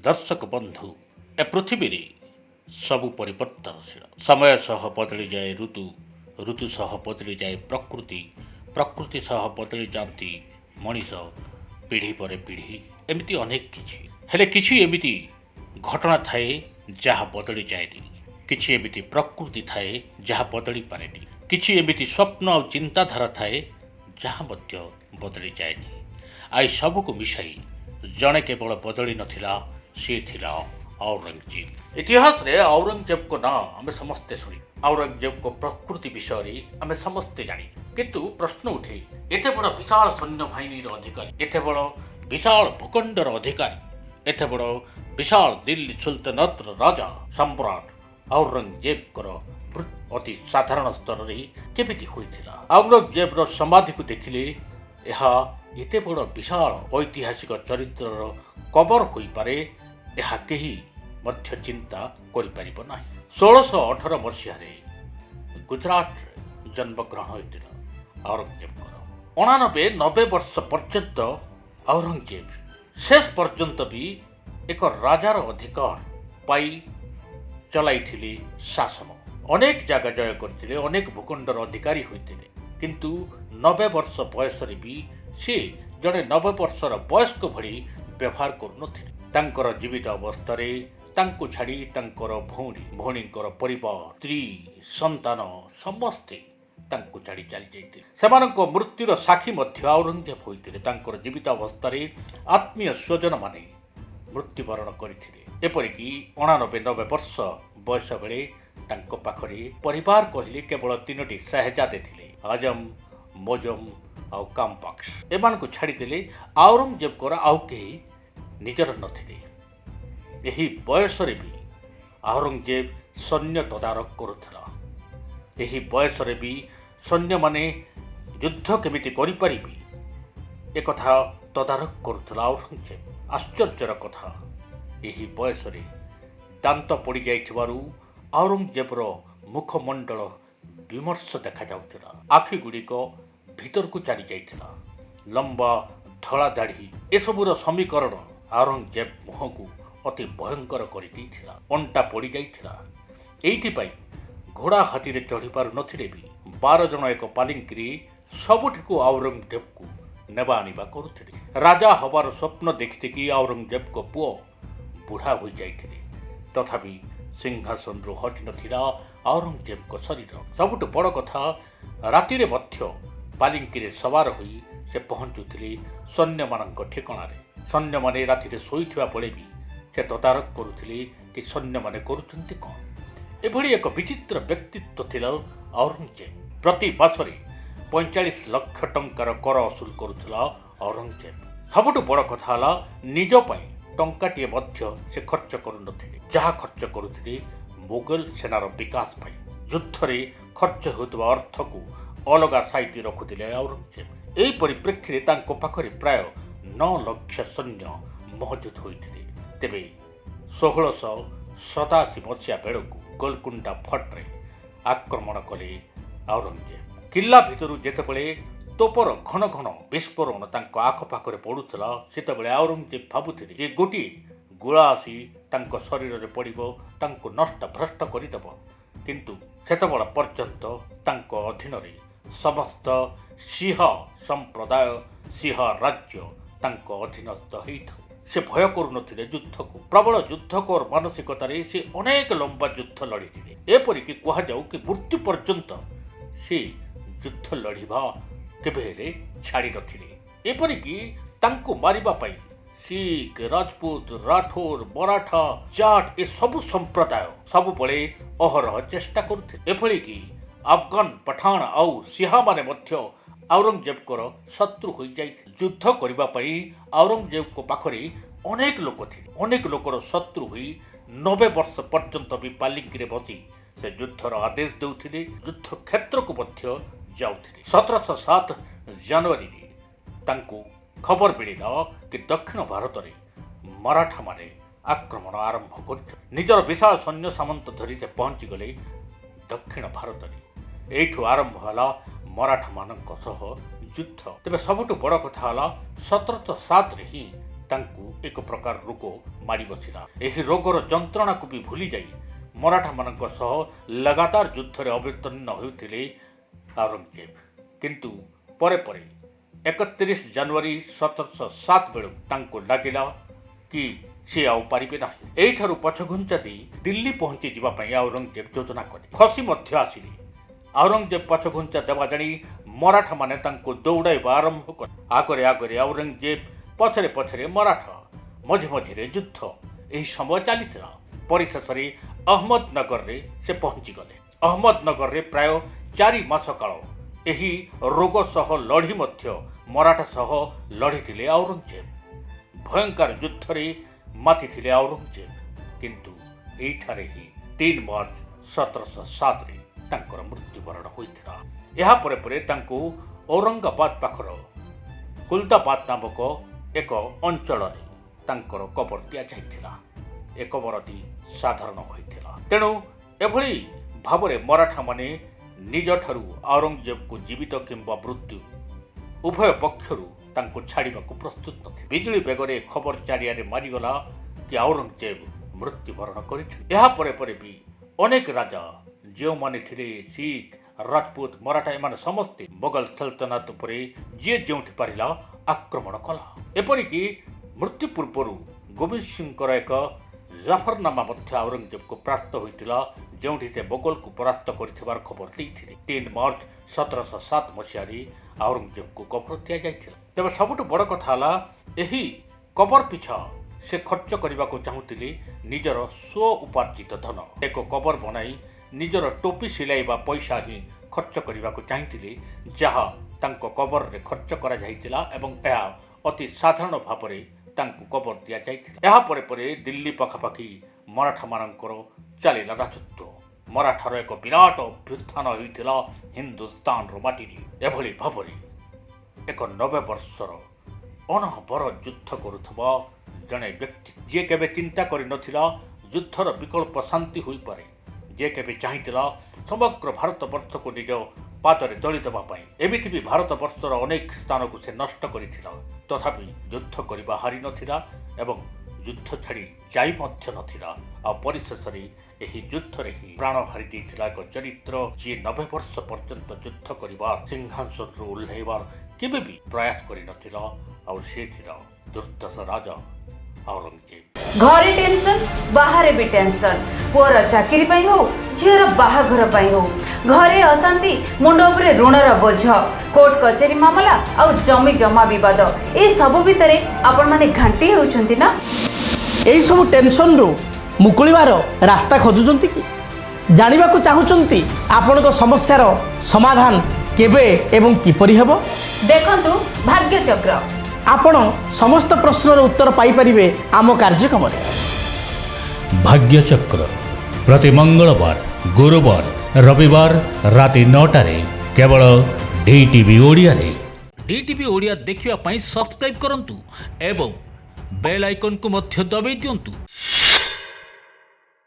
दर्शक बंधु ए पृथ्वी रे सबु परिवर्तनशील समय सह बदली जाए ऋतु ऋतु सह बदली जाए प्रकृति प्रकृति सह बदली जाती मनीष पीढ़ी पर पीढ़ी एमती अनेक किछि हेले किछि एमिति घटना थाए जहाँ बदली जाएनि किछि एमिति प्रकृति थाए जहाँ बदली पारेनि किछि एमिति स्वप्न और चिंताधारा थाए जहाँ मध्य बदली जाएनि आई सबको मिशाई जड़े केवल बदली नथिला सी थिला औरंगजेब। इतिहास रे औरंगजेब को ना आम समस्ते शुणी औरंगजेब को प्रकृति विषय आम समस्ते जानी किंतु प्रश्न उठे एते बड़ विशाल सैन्य बाहिनी अधिकारी एते बड़ विशाल भूखंडर अधिकारी एते बड़ विशाल दिल्ली सुल्तानत राजा सम्राट औरंगजेब अति साधारण स्तर रे केमिति होइथिला। औरंगजेब रो समाधि को देखिले यह एते बड़ विशाल ऐतिहासिक चरित्रर कबर होई पारे यह केही मध्य चिंता करि परिबो नाही। 1618 मसीह गुजरात जन्मग्रहण होइतिला औरंगजेब 89 वर्ष पर्यंत औरंगजेब शेष पर्यंत भी एक राजार अधिकार पाई चलाइथिले शासन अनेक जगह जय करथिले अनेक भूखंडर अधिकारी होइतिले किंतु 90 वर्ष बयस भी से जड़े 90 वर्षर वयस्क भली व्यवहार करुनथिले। तांकर जीवित अवस्था तांको छाड़ी तांकर भौणींकर परिवार स्त्री संतान समस्ते तांको छाड़ी चली जाइतिले। सेमानक मृत्युर साक्षी मध्य औरंगजेब होइतिले। तांकर जीवित अवस्था आत्मीय स्वजन माने मृत्युवरण करथिले। एपरिकी 89 वर्ष बयस बेले तांको पाखरे परिवार कहले केवल 3टी शहजादे थिले आजम मोजम आउ कामपाक्स एमान को छाड़ी देले औरंगजेब को आउ केही निजर नथिले। एही बयस रे भी औरंगजेब सैन्य तदारक करुथला। एही बयस रे भी सैन्य माने युद्ध केमिति करि परिबे ए कथा तदारक करुथला औरंगजेब। आश्चर्यर कथा एही बयस रे दांत पड़ी जाइथिबारु औरंगजेबर मुखमंडल विमर्श देखा जाउथिला। आखि गुड़िक भीतर को चली जाइथिला। लंबा धड़ा दाढ़ी एसबुर समीकरण औरंगजेब मुह को अति भयंकर कर देइथिला। अंटा पड़ी जाइथिला। एइथिपाई घोड़ा हाथी रे चढ़ी पारु नथिले भी 12 जन एक पालिंकी सबुठिको औरंगजेब को नेबा आनिबा करुथिले। राजा हबार स्वप्न देखिते कि औरंगजेब को पुओ बुढ़ा हो जाइथिले तथापि सिंहासन रु हटि नथिला औरंगजेब को शरीर। सबुठ बड़ कथा राति रे मध्य पालिंकी रे सवार होई से पहुंचुथिले सैन्य मानक ठिकाना रे। सैन्य माने राति रे सोईथिबा बेले भी से तदारक करुथिले कि सैन्य माने करुचंती कोन। एभली एक विचित्र व्यक्तित्व थिला औरंगजेब। प्रति मासरे 45 लाख टंकार कर असुल करुथिला औरंगजेब। सबुठ बड़ कथा हला निज पई टंकाटिए मध्य से खर्च करू नथिले। जहा खर्च करुथिले मुगल सेनार विकास पई युद्ध रे खर्च होतबा अर्थ को अलगा साइति रखुथिले औरंगजेब। एही परिप्रेक्षी रे तांको पाखरे प्राय 9 लाख सैन्य मौजूद होइथिले। तेबे 1687 मसीहा बेलकु गोलकुंडा फट रे आक्रमण कले औरंगजेब। किल्ला भितरु जेतेबेले तोपर घन घन विस्फोरण तांको आख पाखरे पड़ुथला सेतेबेले औरंगजेब भाबुथिले जे गोटी गोला आसी तांको शरीर रे पड़िबो तांको नष्ट भ्रष्ट करिदेबो किंतु सेतेबेला पर्यंत तांको अधीन रे समस्त सिंह संप्रदाय सिंह राज्य तांको अधीनस्थ हेइथौ। से भय करू नथिले युद्ध को। प्रबल युद्धकर मानसिकता रे से अनेक लंबा युद्ध लड़िथिले। एपरिकी कहा जाऊ कि मृत्यु पर्यंत से युद्ध लड़िबा केबे हेले छाड़ी नथिले। एपरिकी तांको मारिबा पई सिख राजपूत राठौर मराठा जाट ए सबु संप्रदाय सबु बळे अहरह चेष्टा करुथिले। एपरिकी अफगान पठान आउ सिंहा माने मध्य औरंगजेब को शत्रु हो जाइथिले। युद्ध करिबा पई औरंगजेब को पाखरे अनेक लोक थिले। अनेक लोकर शत्रु होई 90 वर्ष पर्यंत भी पालिंकी रे बसी से युद्धर आदेश देउथिले। युद्ध क्षेत्र को मध्य जाउथिले। 1707 जनवरी रे तांको खबर मिलिला कि दक्षिण भारत रे मराठा माने आक्रमण आरंभ कर निजर विशाल सैन्य सामंत धरी से पहुंची गले दक्षिण भारत रे। एठू आरंभ हला मराठा मानक सह युद्ध। तेबे सबुठु बड़ कथा हला 1707 रे ही ତାଙ୍କୁ ଏକ ପ୍ରକାର ରୋଗ ମାଡ଼ି ବସିଲା। ଏହି ରୋଗର ଯନ୍ତ୍ରଣାକୁ ବି ଭୁଲି ଯାଇ ମରାଠାମାନଙ୍କ ସହ ଲଗାତାର ଯୁଦ୍ଧରେ ଅବତୀର୍ଣ୍ଣ ହେଉଥିଲେ ଔରଙ୍ଗଜେବ। କିନ୍ତୁ ପରେ ପରେ 31 ଜାନୁଆରୀ 1707 ବେଳକୁ ତାଙ୍କୁ ଲାଗିଲା କି ସେ ଆଉ ପାରିବେ ନାହିଁ। ଏଇଠାରୁ ପଛଘୁଞ୍ଚା ଦେଇ ଦିଲ୍ଲୀ ପହଞ୍ଚି ଯିବା ପାଇଁ ଔରଙ୍ଗଜେବ ଯୋଜନା କଲେ। ଖସି ମଧ୍ୟ ଆସିଲେ। ଔରଙ୍ଗଜେବ ପଛଘୁଞ୍ଚା ଦେବା ଜାଣି ମରାଠାମାନେ ତାଙ୍କୁ ଦୌଡ଼ାଇବା ଆରମ୍ଭ କଲେ। ଆଗରେ ଆଗରେ ଔରଙ୍ଗଜେବ, ପଛରେ ପଛରେ ମରାଠା, ମଝି ମଝିରେ ଯୁଦ୍ଧ ଏହି ସମୟ ଚାଲିଥିଲା। ପରିଶେଷରେ ଅହମ୍ମଦନଗରରେ ସେ ପହଞ୍ଚିଗଲେ। ଅହମ୍ମଦନଗରରେ ପ୍ରାୟ 4 ମାସ କାଳ ଏହି ରୋଗ ସହ ଲଢ଼ି ମଧ୍ୟ ମରାଠା ସହ ଲଢ଼ିଥିଲେ ଔରଙ୍ଗଜେବ। ଭୟଙ୍କର ଯୁଦ୍ଧରେ ମାତିଥିଲେ ଔରଙ୍ଗଜେବ। କିନ୍ତୁ ଏଇଠାରେ ହିଁ 3 ମାର୍ଚ୍ଚ 1707ରେ ତାଙ୍କର ମୃତ୍ୟୁବରଣ ହୋଇଥିଲା। ଏହା ପରେ ପରେ ତାଙ୍କୁ ଔରଙ୍ଗାବାଦ ପାଖର କୁଲଦାବାଦ ନାମକ ଏକ ଅଞ୍ଚଳରେ ତାଙ୍କର କବର ଦିଆଯାଇଥିଲା। ଏ କବରଟି ସାଧାରଣ ହୋଇଥିଲା। ତେଣୁ ଏଭଳି ଭାବରେ ମରାଠାମାନେ ନିଜଠାରୁ ଔରଙ୍ଗଜେବକୁ ଜୀବିତ କିମ୍ବା ମୃତ୍ୟୁ ଉଭୟ ପକ୍ଷରୁ ତାଙ୍କୁ ଛାଡ଼ିବାକୁ ପ୍ରସ୍ତୁତ ନଥିଲେ। ବିଜୁଳି ବେଗରେ ଖବର ଚାରିଆଡ଼େ ମାରିଗଲା କି ଔରଙ୍ଗଜେବ ମୃତ୍ୟୁବରଣ କରିଛନ୍ତି। ଏହା ପରେ ପରେ ବି ଅନେକ ରାଜା ଯେଉଁମାନେ ଥିଲେ ଶିଖ, ରାଜପୁତ, ମରାଠା, ଏମାନେ ସମସ୍ତେ ମୋଗଲ ସଲତନତ ଉପରେ ଯିଏ ଯେଉଁଠି ପାରିଲା ଆକ୍ରମଣ କଲା। ଏପରିକି ମୃତ୍ୟୁ ପୂର୍ବରୁ ଗୋବିନ୍ଦ ସିଂଙ୍କର ଏକ ଜାଫରନାମା ମଧ୍ୟ ଔରଙ୍ଗଜେବକୁ ପ୍ରାପ୍ତ ହୋଇଥିଲା, ଯେଉଁଠି ସେ ମୋଗଲକୁ ପରାସ୍ତ କରିଥିବାର ଖବର ଦେଇଥିଲେ। 3 ମାର୍ଚ୍ଚ 1707 ମସିହାରେ ଔରଙ୍ଗଜେବକୁ କବର ଦିଆଯାଇଥିଲା। ତେବେ ସବୁଠୁ ବଡ଼ କଥା ହେଲା, ଏହି କବର ପିଛା ସେ ଖର୍ଚ୍ଚ କରିବାକୁ ଚାହୁଁଥିଲେ ନିଜର ସ୍ୱ ଉପାର୍ଜିତ ଧନ। ଏକ କବର ବନାଇ ନିଜର ଟୋପି ସିଲାଇବା ପଇସା ହିଁ ଖର୍ଚ୍ଚ କରିବାକୁ ଚାହିଁଥିଲେ, ଯାହା ତାଙ୍କ କବରରେ ଖର୍ଚ୍ଚ କରାଯାଇଥିଲା ଏବଂ ଏହା ଅତି ସାଧାରଣ ଭାବରେ ତାଙ୍କୁ କବର ଦିଆଯାଇଥିଲା। ଏହା ପରେ ପରେ ଦିଲ୍ଲୀ ପାଖାପାଖି ମରାଠାମାନଙ୍କର ଚାଲିଲା ରାଜତ୍ୱ। ମରାଠାର ଏକ ବିରାଟ ଅଭ୍ୟୁତ୍ଥାନ ହୋଇଥିଲା ହିନ୍ଦୁସ୍ତାନର ମାଟିରେ। ଏଭଳି ଭାବରେ ଏକ 90 ବର୍ଷର ଅନହବର ଯୁଦ୍ଧ କରୁଥିବା ଜଣେ ବ୍ୟକ୍ତି, ଯିଏ କେବେ ଚିନ୍ତା କରିନଥିଲା ଯୁଦ୍ଧର ବିକଳ୍ପ ଶାନ୍ତି ହୋଇପାରେ, ଯିଏ କେବେ ଚାହିଁଥିଲା ସମଗ୍ର ଭାରତବର୍ଷକୁ ନିଜ ପାଦରେ ଦଳି ଦେବା ପାଇଁ। ଏମିତି ବି ଭାରତବର୍ଷର ଅନେକ ସ୍ଥାନକୁ ସେ ନଷ୍ଟ କରିଥିଲା, ତଥାପି ଯୁଦ୍ଧ କରିବା ହାରି ନଥିଲା ଏବଂ ଯୁଦ୍ଧ ଛାଡ଼ି ଯାଇ ମଧ୍ୟ ନଥିଲା। ଆଉ ପରିଶେଷରେ ଏହି ଯୁଦ୍ଧରେ ହିଁ ପ୍ରାଣ ହାରି ଦେଇଥିଲା ଏକ ଚରିତ୍ର, ଯିଏ 90 ବର୍ଷ ପର୍ଯ୍ୟନ୍ତ ଯୁଦ୍ଧ କରିବାର, ସିଂହାସନରୁ ଓହ୍ଲାଇବାର କେବେ ବି ପ୍ରୟାସ କରିନଥିଲା। ଆଉ ସେ ଥିଲା ଦୁର୍ଦ୍ଦଶ ରାଜା ଔରଙ୍ଗଜେବ। ଘରେ ଟେନସନ, ବାହାରେ ବି ଟେନସନ। ପୁଅର ଚାକିରି ପାଇଁ ହଉ, ଝିଅର ବାହାଘର ପାଇଁ ହଉ, ଘରେ ଅଶାନ୍ତି, ମୁଣ୍ଡ ଉପରେ ଋଣର ବୋଝ, କୋର୍ଟ କଚେରୀ ମାମଲା ଆଉ ଜମି ଜମା ବିବାଦ, ଏ ସବୁ ଭିତରେ ଆପଣମାନେ ଘାଣ୍ଟି ହେଉଛନ୍ତି ନା? ଏହି ସବୁ ଟେନସନରୁ ମୁକୁଳିବାର ରାସ୍ତା ଖୋଜୁଛନ୍ତି କି? ଜାଣିବାକୁ ଚାହୁଁଛନ୍ତି ଆପଣଙ୍କ ସମସ୍ୟାର ସମାଧାନ କେବେ ଏବଂ କିପରି ହେବ? ଦେଖନ୍ତୁ ଭାଗ୍ୟଚକ୍ର। ଆପଣ ସମସ୍ତ ପ୍ରଶ୍ନର ଉତ୍ତର ପାଇପାରିବେ ଆମ କାର୍ଯ୍ୟକ୍ରମରେ। ଭାଗ୍ୟଚକ୍ର ପ୍ରତି ମଙ୍ଗଳବାର, ଗୁରୁବାର, ରବିବାର ରାତି 9ଟାରେ କେବଳ DTV ଓଡ଼ିଆରେ। DTV ଓଡ଼ିଆ ଦେଖିବା ପାଇଁ ସବସ୍କ୍ରାଇବ୍ କରନ୍ତୁ ଏବଂ ବେଲ୍ ଆଇକନ୍କୁ ମଧ୍ୟ ଦବାଇ ଦିଅନ୍ତୁ।